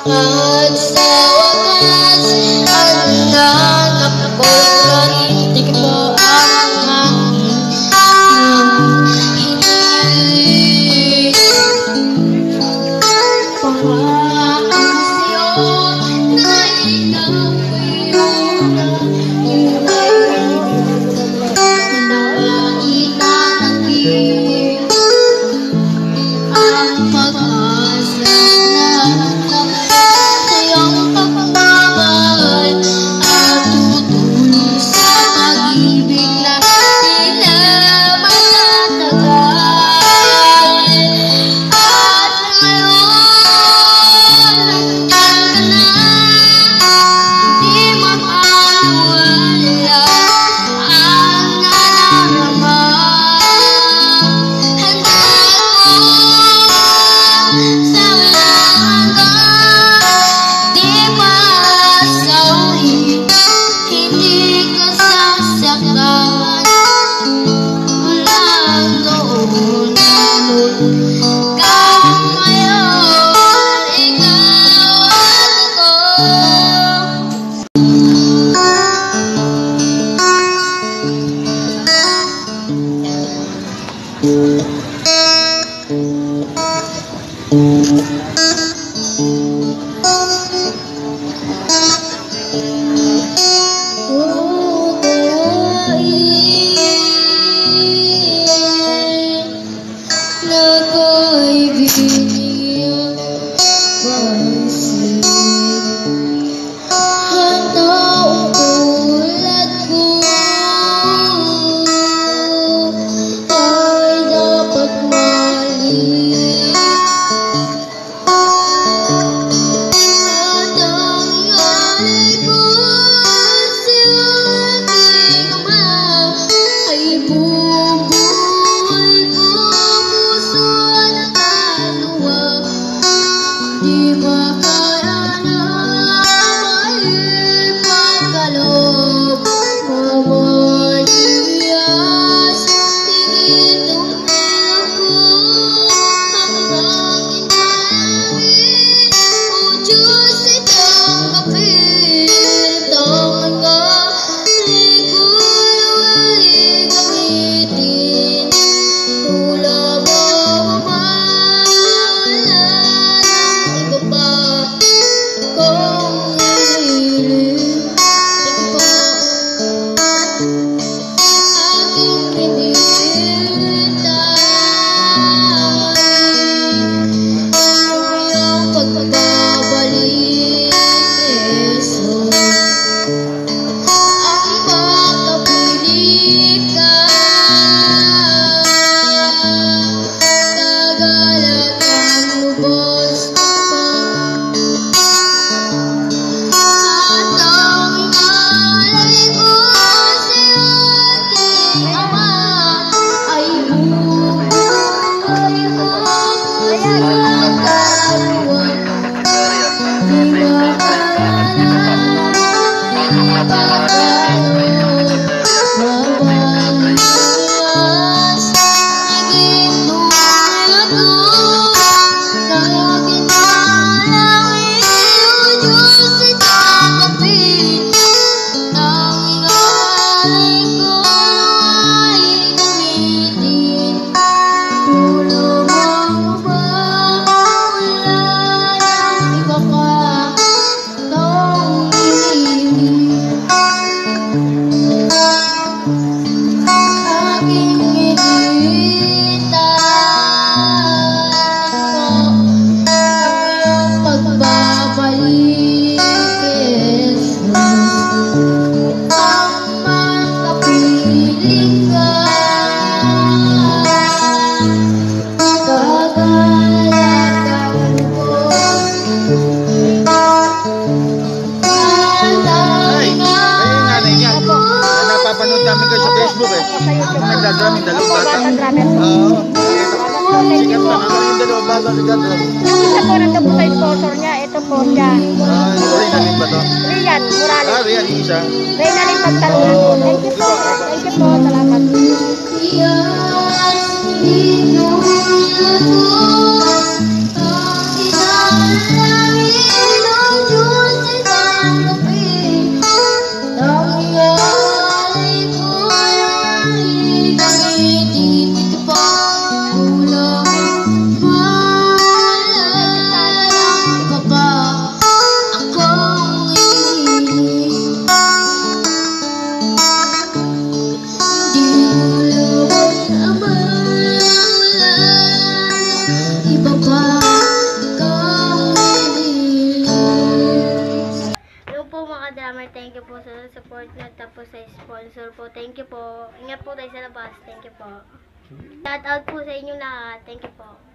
At sa wakas, ang nanap ko'y narintig mo ang aking hiniling. Pangako sa'yo na ikaw ay Nagdadraming dalawang bata. Oo. Sikat na. Ano yung dalawang bata nagdadram? Yung isa po nandun po sa sponsor niya. Ito po siya. Reynalyn ba to? Rian Morales. Rian yung isa. Reynalyn Pagtalunan po. Thank you po. Thank you po. Salamat. Yes, Thank you po sa support nyo. Tapos sa sponsor po. Thank you po. Ingat po tayo sa labas. Thank you po. Shout out po sa inyong lahat. Thank you po.